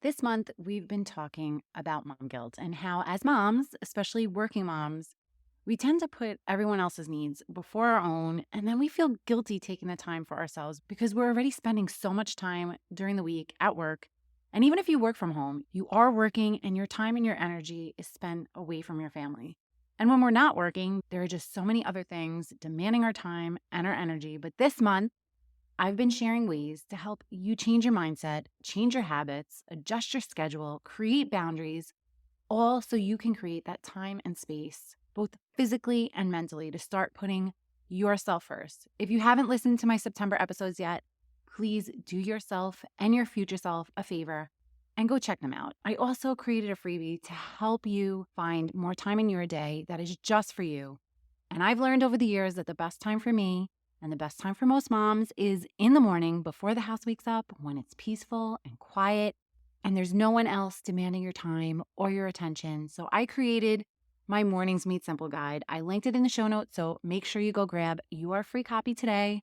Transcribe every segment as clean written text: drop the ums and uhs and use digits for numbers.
This month, we've been talking about mom guilt and how, as moms, especially working moms, we tend to put everyone else's needs before our own, and then we feel guilty taking the time for ourselves because we're already spending so much time during the week at work. And even if you work from home, you are working and your time and your energy is spent away from your family. And when we're not working, there are just so many other things demanding our time and our energy. But this month, I've been sharing ways to help you change your mindset, change your habits, adjust your schedule, create boundaries, all so you can create that time and space, both physically and mentally, to start putting yourself first. If you haven't listened to my September episodes yet, please do yourself and your future self a favor and go check them out. I also created a freebie to help you find more time in your day that is just for you. And I've learned over the years that the best time for me and the best time for most moms is in the morning before the house wakes up, when it's peaceful and quiet and there's no one else demanding your time or your attention. So I created my Mornings Meet Simple guide. I linked it in the show notes, so make sure you go grab your free copy today.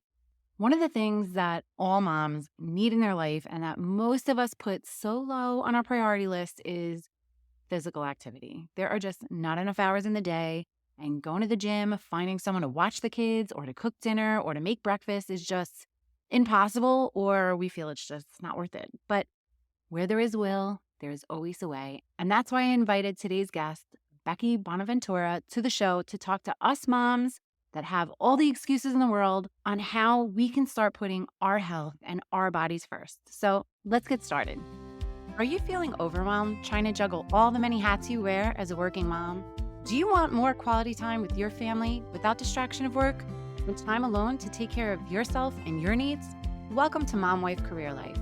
One of the things that all moms need in their life and that most of us put so low on our priority list is physical activity. There are just not enough hours in the day, and going to the gym, finding someone to watch the kids or to cook dinner or to make breakfast is just impossible, or we feel it's just not worth it. But where there is will, there is always a way. And that's why I invited today's guest, Becky Bonaventura, to the show to talk to us moms that have all the excuses in the world on how we can start putting our health and our bodies first. So let's get started. Are you feeling overwhelmed trying to juggle all the many hats you wear as a working mom? Do you want more quality time with your family without distraction of work and time alone to take care of yourself and your needs? Welcome to Mom Wife Career Life.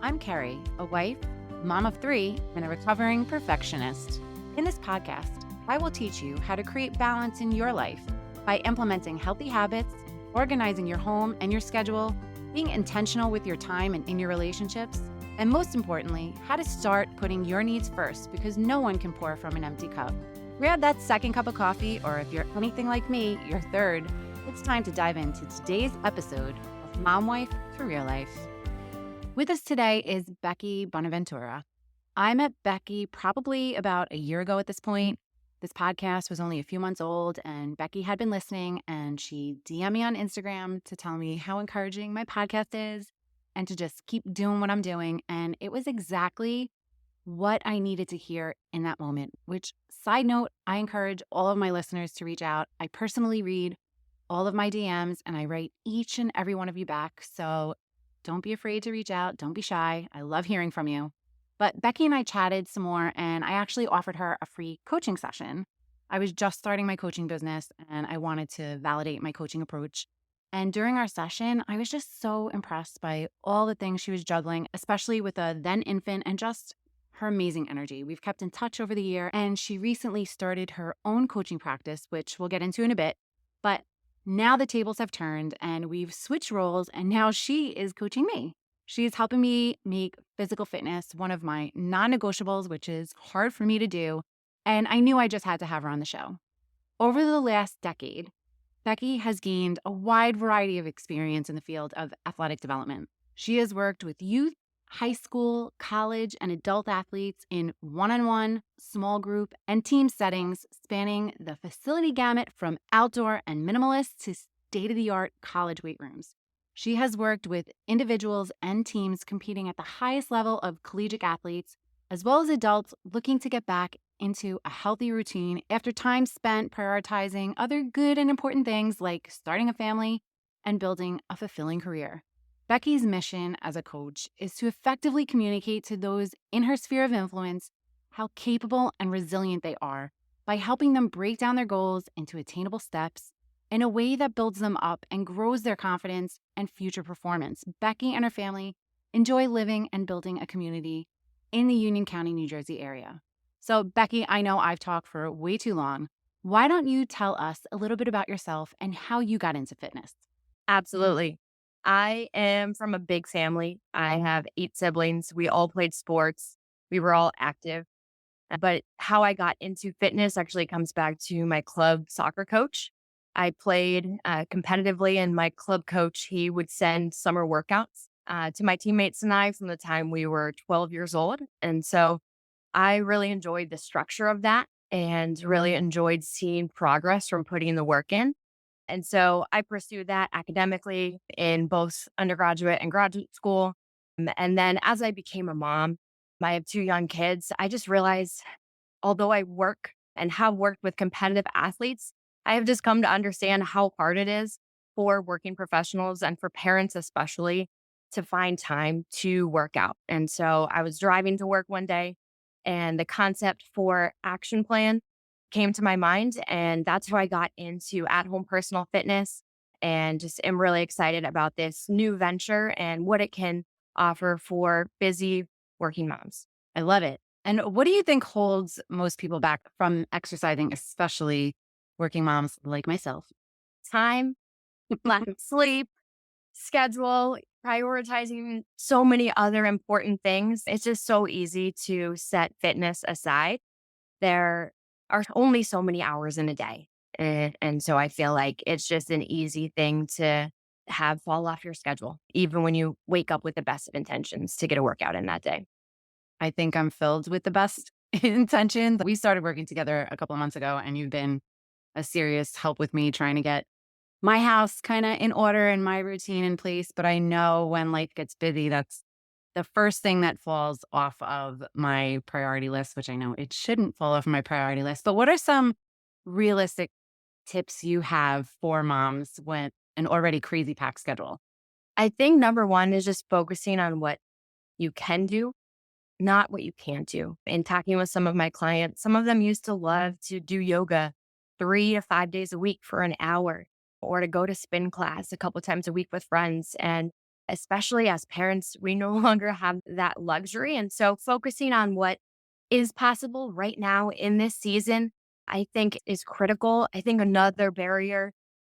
I'm Kerri, a wife, mom of 3, and a recovering perfectionist. In this podcast, I will teach you how to create balance in your life by implementing healthy habits, organizing your home and your schedule, being intentional with your time and in your relationships, and most importantly, how to start putting your needs first, because no one can pour from an empty cup. Grab that second cup of coffee, or if you're anything like me, your third. It's time to dive into today's episode of Mom Wife Career Life. With us today is Becky Bonaventura. I met Becky probably about a year ago at this point. This podcast was only a few months old, and Becky had been listening, and she DM'd me on Instagram to tell me how encouraging my podcast is and to just keep doing what I'm doing. And it was exactly what I needed to hear in that moment, which, side note, I encourage all of my listeners to reach out. I personally read all of my DMs and I write each and every one of you back. So don't be afraid to reach out. Don't be shy. I love hearing from you. But Becky and I chatted some more, and I actually offered her a free coaching session. I was just starting my coaching business and I wanted to validate my coaching approach. And during our session, I was just so impressed by all the things she was juggling, especially with a then infant, and just her amazing energy. We've kept in touch over the year, and she recently started her own coaching practice, which we'll get into in a bit. But now the tables have turned and we've switched roles, and now she is coaching me. She is helping me make physical fitness one of my non-negotiables, which is hard for me to do. And I knew I just had to have her on the show. Over the last decade, Becky has gained a wide variety of experience in the field of athletic development. She has worked with youth, high school, college, and adult athletes in one-on-one, small group, and team settings, spanning the facility gamut from outdoor and minimalist to state-of-the-art college weight rooms. She has worked with individuals and teams competing at the highest level of collegiate athletes, as well as adults looking to get back into a healthy routine after time spent prioritizing other good and important things like starting a family and building a fulfilling career. Becky's mission as a coach is to effectively communicate to those in her sphere of influence how capable and resilient they are by helping them break down their goals into attainable steps in a way that builds them up and grows their confidence and future performance. Becky and her family enjoy living and building a community in the Union County, New Jersey area. So, Becky, I know I've talked for way too long. Why don't you tell us a little bit about yourself and how you got into fitness? Absolutely. I am from a big family. I have 8 siblings. We all played sports. We were all active. But how I got into fitness actually comes back to my club soccer coach. I played competitively, and my club coach, he would send summer workouts to my teammates and I from the time we were 12 years old. And so I really enjoyed the structure of that and really enjoyed seeing progress from putting the work in. And so I pursued that academically in both undergraduate and graduate school. And then as I became a mom, I have two young kids. I just realized, although I work and have worked with competitive athletes, I have just come to understand how hard it is for working professionals and for parents, especially, to find time to work out. And so I was driving to work one day and the concept for action plan came to my mind. And that's how I got into at home personal fitness and just am really excited about this new venture and what it can offer for busy working moms. I love it. And what do you think holds most people back from exercising, especially working moms like myself? Time, lack of sleep, schedule, prioritizing so many other important things. It's just so easy to set fitness aside. There are only so many hours in a day. And so I feel like it's just an easy thing to have fall off your schedule, even when you wake up with the best of intentions to get a workout in that day. I think I'm filled with the best intentions. We started working together a couple of months ago, and you've been a serious help with me trying to get my house kind of in order and my routine in place. But I know when life gets busy, that's the first thing that falls off of my priority list, which I know it shouldn't fall off my priority list. But what are some realistic tips you have for moms with an already crazy packed schedule? I think number one is just focusing on what you can do, not what you can't do. In talking with some of my clients, some of them used to love to do yoga 3 to 5 days a week for an hour or to go to spin class a couple times a week with friends. And especially as parents, we no longer have that luxury. And so focusing on what is possible right now in this season, I think is critical. I think another barrier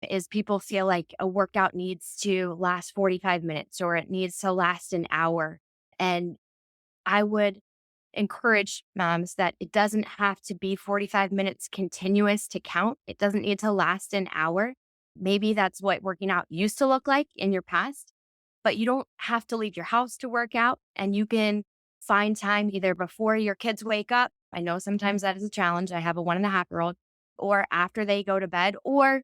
is people feel like a workout needs to last 45 minutes or it needs to last an hour. And I would encourage moms that it doesn't have to be 45 minutes continuous to count. It doesn't need to last an hour. Maybe that's what working out used to look like in your past, but you don't have to leave your house to work out and you can find time either before your kids wake up. I know sometimes that is a challenge. I have a 1.5 year old, or after they go to bed, or,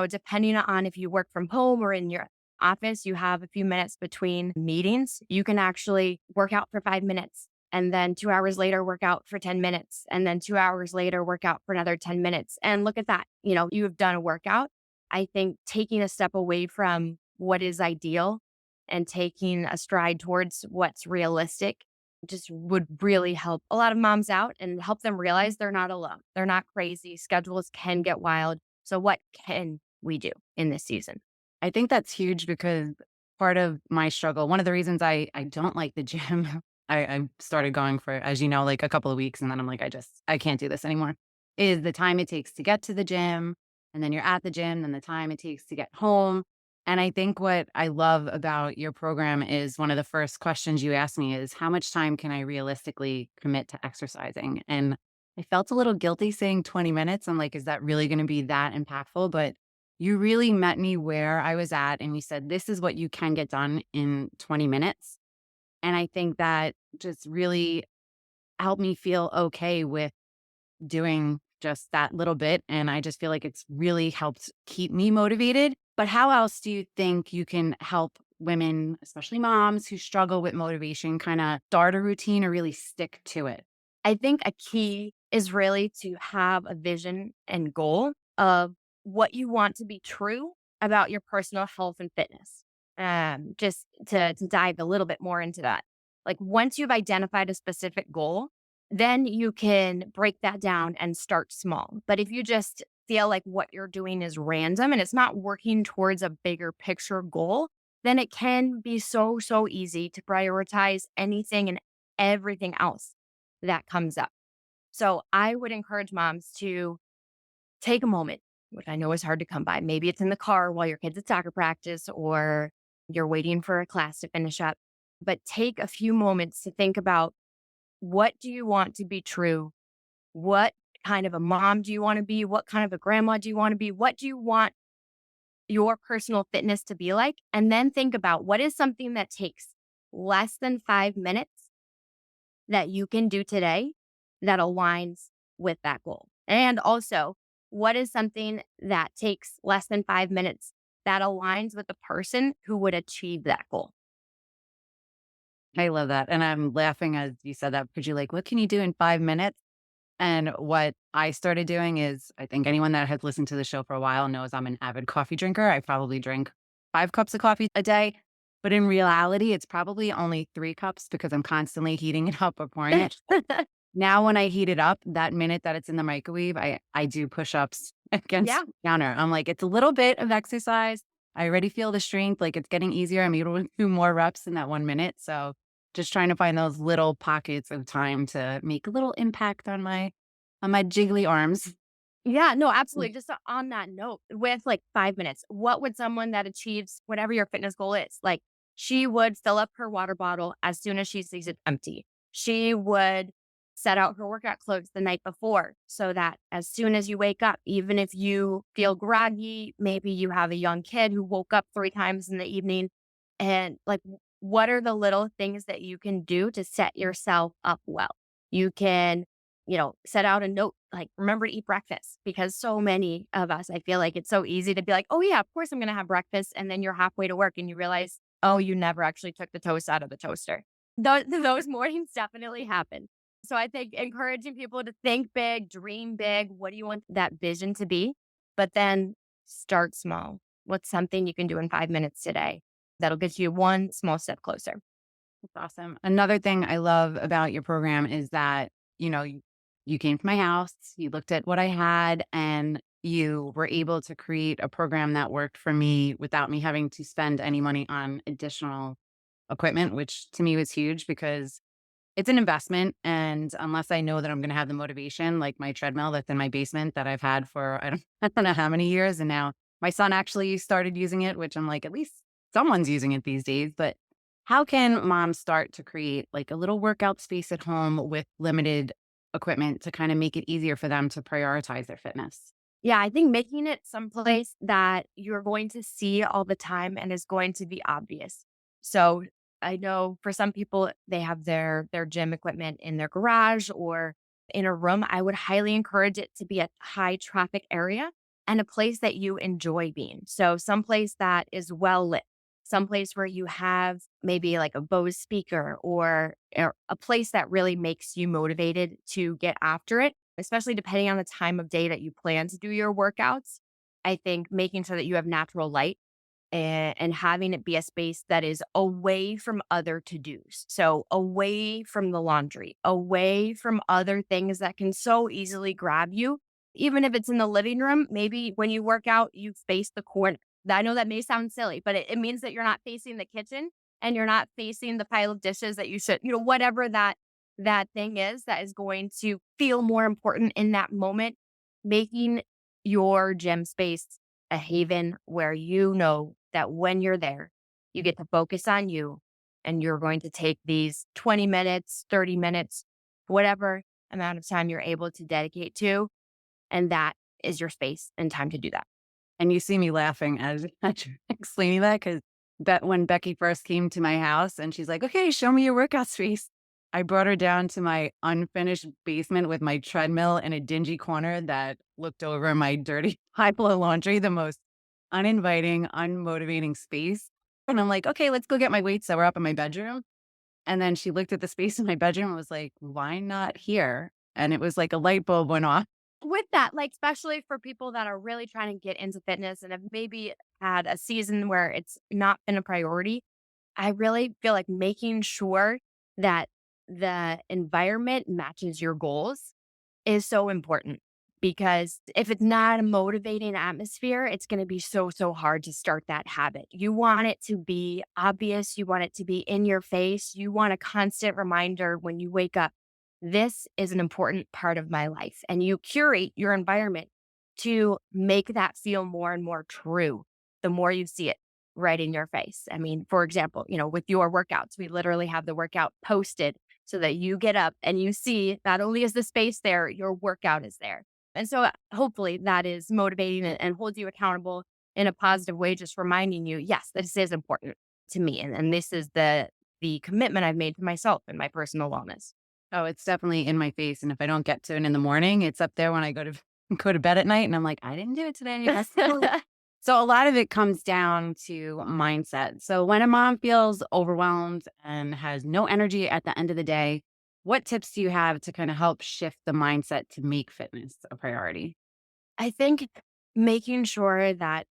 depending on if you work from home or in your office, you have a few minutes between meetings. You can actually work out for 5 minutes and then 2 hours later, work out for 10 minutes. And then 2 hours later, work out for another 10 minutes. And look at that. You have done a workout. I think taking a step away from what is ideal and taking a stride towards what's realistic just would really help a lot of moms out and help them realize they're not alone. They're not crazy. Schedules can get wild. So, what can we do in this season? I think that's huge because part of my struggle, one of the reasons I don't like the gym, I started going for, as you know, like a couple of weeks and then I'm like, I can't do this anymore, is the time it takes to get to the gym. And then you're at the gym, and the time it takes to get home. And I think what I love about your program is one of the first questions you asked me is, how much time can I realistically commit to exercising? And I felt a little guilty saying 20 minutes. I'm like, is that really going to be that impactful? But you really met me where I was at and you said, this is what you can get done in 20 minutes. And I think that just really helped me feel okay with doing just that little bit. And I just feel like it's really helped keep me motivated. But how else do you think you can help women, especially moms who struggle with motivation, kind of start a routine or really stick to it? I think a key is really to have a vision and goal of what you want to be true about your personal health and fitness. Just to dive a little bit more into that. Like once you've identified a specific goal, then you can break that down and start small. But if you just feel like what you're doing is random and it's not working towards a bigger picture goal, then it can be so, so easy to prioritize anything and everything else that comes up. So I would encourage moms to take a moment, which I know is hard to come by. Maybe it's in the car while your kid's at soccer practice or you're waiting for a class to finish up. But take a few moments to think about, what do you want to be true? What kind of a mom do you want to be? What kind of a grandma do you want to be? What do you want your personal fitness to be like, and then think about what is something that takes less than 5 minutes that you can do today that aligns with that goal. And also, what is something that takes less than 5 minutes that aligns with the person who would achieve that goal? I love that. And I'm laughing as you said that because you're like, what can you do in 5 minutes? And what I started doing is, I think anyone that has listened to the show for a while knows I'm an avid coffee drinker. I probably drink 5 cups of coffee a day. But in reality, it's probably only 3 cups because I'm constantly heating it up or pouring it. Now, when I heat it up, that minute that it's in the microwave, I do push-ups against Yeah. the counter. I'm like, it's a little bit of exercise. I already feel the strength, like it's getting easier. I'm able to do more reps in that 1 minute. So just trying to find those little pockets of time to make a little impact on my jiggly arms. Yeah, no, Mm. absolutely. Just on that note, with like 5 minutes, what would someone that achieves whatever your fitness goal is? Like, she would fill up her water bottle as soon as she sees it empty. She would set out her workout clothes the night before so that as soon as you wake up, even if you feel groggy, maybe you have a young kid who woke up 3 times in the evening. And like, what are the little things that you can do to set yourself up well? You can set out a note like, remember to eat breakfast because so many of us, I feel like it's so easy to be like, oh, yeah, of course I'm going to have breakfast. And then you're halfway to work and you realize, oh, you never actually took the toast out of the toaster. Those mornings definitely happen. So I think encouraging people to think big, dream big. What do you want that vision to be? But then start small. What's something you can do in 5 minutes today that'll get you one small step closer? That's awesome. Another thing I love about your program is that, you came to my house, you looked at what I had, and you were able to create a program that worked for me without me having to spend any money on additional equipment, which to me was huge because it's an investment. And unless I know that I'm going to have the motivation, like my treadmill that's in my basement that I've had for, I don't, I don't know how many years. And now my son actually started using it, which I'm like, at least someone's using it these days. But how can moms start to create like a little workout space at home with limited equipment to kind of make it easier for them to prioritize their fitness? Yeah, I think making it someplace that you're going to see all the time and is going to be obvious. So I know for some people they have their gym equipment in their garage or in a room. I would highly encourage it to be a high traffic area and a place that you enjoy being. So someplace that is well lit, someplace where you have maybe like a Bose speaker or a place that really makes you motivated to get after it, especially depending on the time of day that you plan to do your workouts. I think making sure that you have natural light and having it be a space that is away from other to dos. So, away from the laundry, away from other things that can so easily grab you. Even if it's in the living room, maybe when you work out, you face the corner. I know that may sound silly, but it means that you're not facing the kitchen and you're not facing the pile of dishes that you should, whatever that thing is that is going to feel more important in that moment, making your gym space a haven where you know that when you're there, you get to focus on you and you're going to take these 20 minutes, 30 minutes, whatever amount of time you're able to dedicate to. And that is your space and time to do that. And you see me laughing as you're explaining that because when Becky first came to my house and she's like, okay, show me your workout space. I brought her down to my unfinished basement with my treadmill in a dingy corner that looked over my dirty pile of laundry, the most uninviting, unmotivating space. And I'm like, okay, let's go get my weights that were up in my bedroom. And then she looked at the space in my bedroom and was like, why not here? And it was like a light bulb went off. With that, like, especially for people that are really trying to get into fitness and have maybe had a season where it's not been a priority, I really feel like making sure that the environment matches your goals is so important because if it's not a motivating atmosphere, it's going to be so, so hard to start that habit. You want it to be obvious. You want it to be in your face. You want a constant reminder when you wake up. This is an important part of my life. And you curate your environment to make that feel more and more true the more you see it right in your face. I mean, for example, with your workouts, we literally have the workout posted so that you get up and you see not only is the space there, your workout is there. And so hopefully that is motivating and holds you accountable. in a positive way, just reminding you, yes, this is important to me. And this is the commitment I've made to myself and my personal wellness. Oh, it's definitely in my face, and if I don't get to it in the morning, it's up there when I go to go to bed at night, and I'm like, "I didn't do it today." So a lot of it comes down to mindset. So when a mom feels overwhelmed and has no energy at the end of the day, what tips do you have to kind of help shift the mindset to make fitness a priority? I think making sure that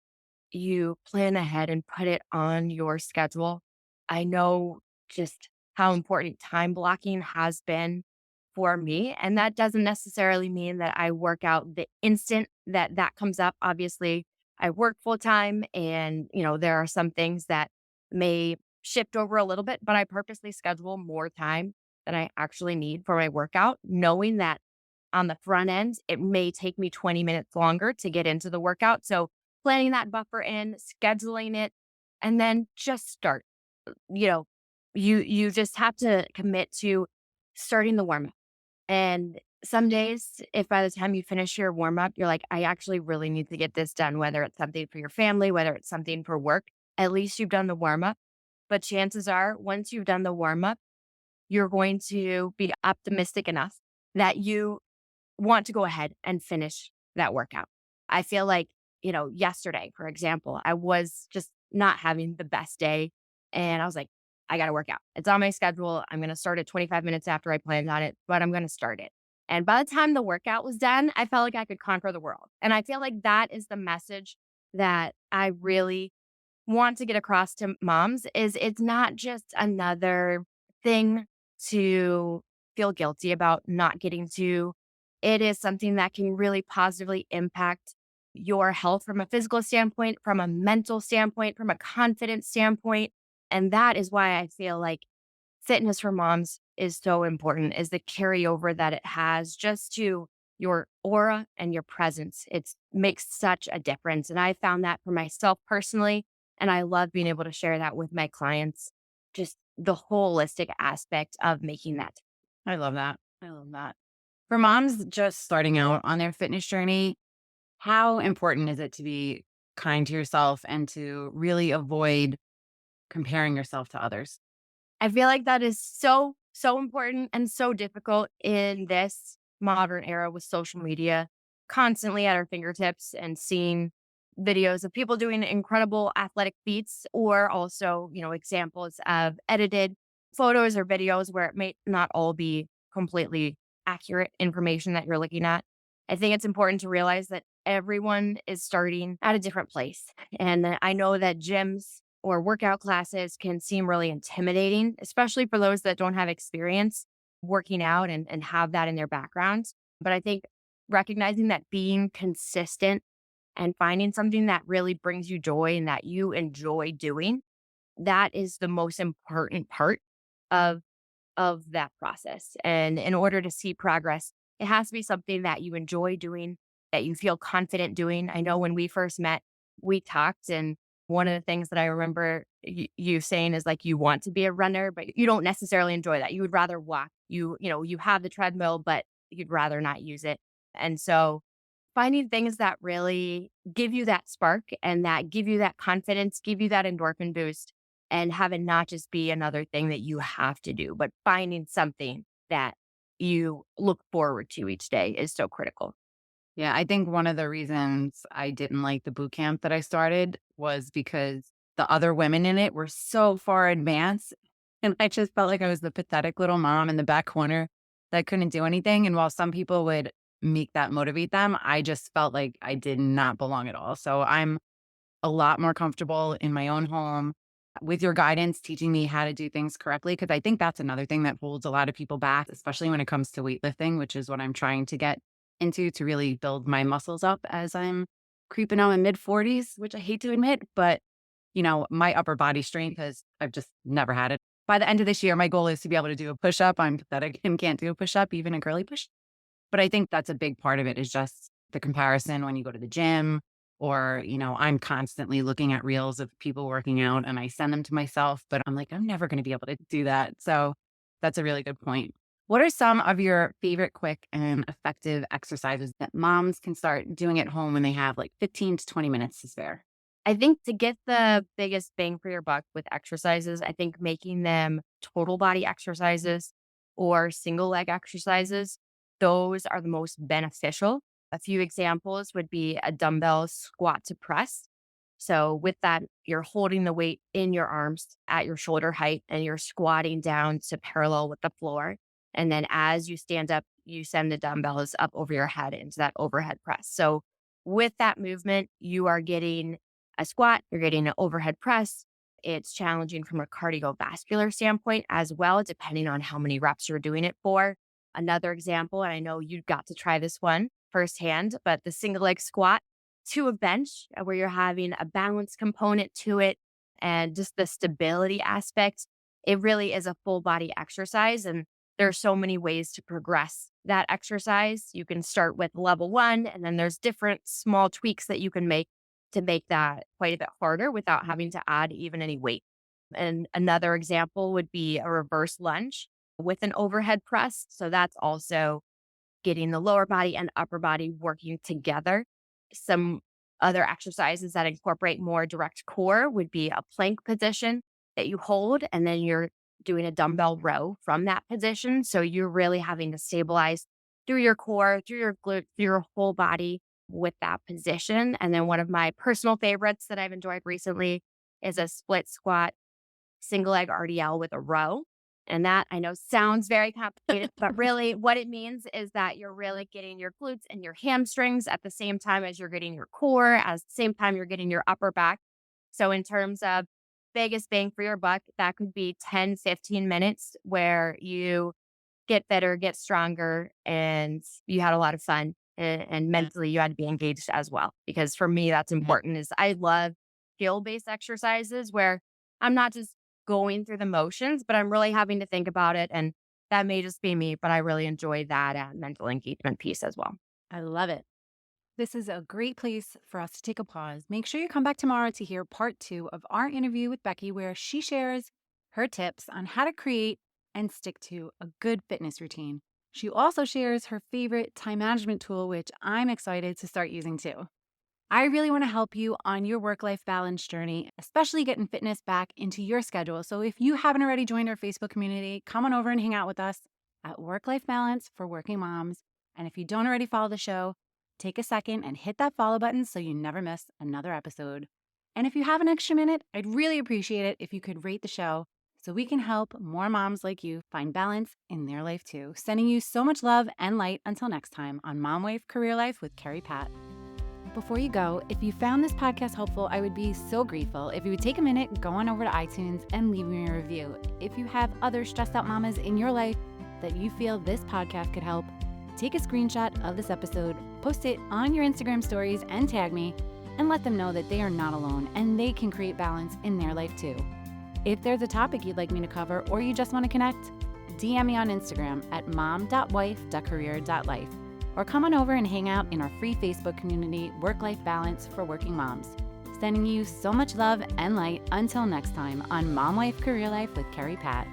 you plan ahead and put it on your schedule. I know just how important time blocking has been for me. And that doesn't necessarily mean that I work out the instant that that comes up. Obviously, I work full time and, there are some things that may shift over a little bit, but I purposely schedule more time than I actually need for my workout, knowing that on the front end, it may take me 20 minutes longer to get into the workout. So planning that buffer in, scheduling it, and then just start. You know, you just have to commit to starting the warm up. And some days, if by the time you finish your warm up, you're like, I actually really need to get this done, whether it's something for your family, whether it's something for work, at least you've done the warm up. But chances are, once you've done the warm up, you're going to be optimistic enough that you want to go ahead and finish that workout. I feel like, yesterday, for example, I was just not having the best day. And I was like, I got to work out. It's on my schedule. I'm going to start it 25 minutes after I planned on it, but I'm going to start it. And by the time the workout was done, I felt like I could conquer the world. And I feel like that is the message that I really want to get across to moms is it's not just another thing to feel guilty about not getting to. It is something that can really positively impact your health from a physical standpoint, from a mental standpoint, from a confidence standpoint. And that is why I feel like fitness for moms is so important is the carryover that it has just to your aura and your presence. It makes such a difference. And I found that for myself personally. And I love being able to share that with my clients, just the holistic aspect of making that. I love that. I love that. For moms just starting out on their fitness journey, how important is it to be kind to yourself and to really avoid comparing yourself to others? I feel like that is so, so important and so difficult in this modern era with social media constantly at our fingertips and seeing videos of people doing incredible athletic feats or also, examples of edited photos or videos where it may not all be completely accurate information that you're looking at. I think it's important to realize that everyone is starting at a different place. And I know that gyms or workout classes can seem really intimidating, especially for those that don't have experience working out and have that in their backgrounds. But I think recognizing that being consistent and finding something that really brings you joy and that you enjoy doing, that is the most important part of that process. And in order to see progress, it has to be something that you enjoy doing, that you feel confident doing. I know when we first met, we talked, and one of the things that I remember you saying is like you want to be a runner, but you don't necessarily enjoy that. You would rather walk. You have the treadmill, but you'd rather not use it. And so finding things that really give you that spark and that give you that confidence, give you that endorphin boost, and have it not just be another thing that you have to do, but finding something that you look forward to each day is so critical. Yeah, I think one of the reasons I didn't like the boot camp that I started was because the other women in it were so far advanced. And I just felt like I was the pathetic little mom in the back corner that couldn't do anything. And while some people would make that motivate them, I just felt like I did not belong at all. So I'm a lot more comfortable in my own home with your guidance, teaching me how to do things correctly. Cause I think that's another thing that holds a lot of people back, especially when it comes to weightlifting, which is what I'm trying to get into to really build my muscles up as I'm creeping on my mid 40s, which I hate to admit, but my upper body strength I've just never had it. By the end of this year, my goal is to be able to do a push up. I'm pathetic and can't do a push up, even a girly push. But I think that's a big part of it is just the comparison when you go to the gym or, I'm constantly looking at reels of people working out and I send them to myself, but I'm like, I'm never going to be able to do that. So that's a really good point. What are some of your favorite quick and effective exercises that moms can start doing at home when they have like 15 to 20 minutes to spare? I think to get the biggest bang for your buck with exercises, I think making them total body exercises or single leg exercises, those are the most beneficial. A few examples would be a dumbbell squat to press. So, with that, you're holding the weight in your arms at your shoulder height and you're squatting down to parallel with the floor. And then as you stand up, you send the dumbbells up over your head into that overhead press. So, with that movement, you are getting a squat, you're getting an overhead press. It's challenging from a cardiovascular standpoint as well, depending on how many reps you're doing it for. Another example, and I know you got to try this one firsthand, but the single leg squat to a bench where you're having a balance component to it and just the stability aspect. It really is a full body exercise. And there are so many ways to progress that exercise. You can start with level one, and then there's different small tweaks that you can make to make that quite a bit harder without having to add even any weight. And another example would be a reverse lunge with an overhead press. So that's also getting the lower body and upper body working together. Some other exercises that incorporate more direct core would be a plank position that you hold, and then you're doing a dumbbell row from that position. So you're really having to stabilize through your core, through your glute, through your whole body with that position. And then one of my personal favorites that I've enjoyed recently is a split squat single leg RDL with a row. And that I know sounds very complicated, but really what it means is that you're really getting your glutes and your hamstrings at the same time as you're getting your core, at the same time you're getting your upper back. So in terms of biggest bang for your buck, that could be 10, 15 minutes where you get better, get stronger, and you had a lot of fun. And mentally you had to be engaged as well. Because for me, that's important is I love skill-based exercises where I'm not just going through the motions, but I'm really having to think about it. And that may just be me, but I really enjoy that mental engagement piece as well. I love it. This is a great place for us to take a pause. Make sure you come back tomorrow to hear part 2 of our interview with Becky, where she shares her tips on how to create and stick to a good fitness routine. She also shares her favorite time management tool, which I'm excited to start using too. I really want to help you on your work life balance journey, especially getting fitness back into your schedule. So if you haven't already joined our Facebook community, come on over and hang out with us at Work Life Balance for Working Moms. And if you don't already follow the show, take a second and hit that follow button so you never miss another episode. And if you have an extra minute, I'd really appreciate it if you could rate the show so we can help more moms like you find balance in their life too. Sending you so much love and light until next time on Mom Wife Career Life with Kerri Pat. Before you go, if you found this podcast helpful, I would be so grateful if you would take a minute, go on over to iTunes and leave me a review. If you have other stressed out mamas in your life that you feel this podcast could help, take a screenshot of this episode, post it on your Instagram stories and tag me, and let them know that they are not alone and they can create balance in their life too. If there's a topic you'd like me to cover or you just want to connect, DM me on Instagram at mom.wife.career.life. Or come on over and hang out in our free Facebook community, Work Life Balance for Working Moms. Sending you so much love and light until next time on Mom Wife Career Life with Kerri Pat.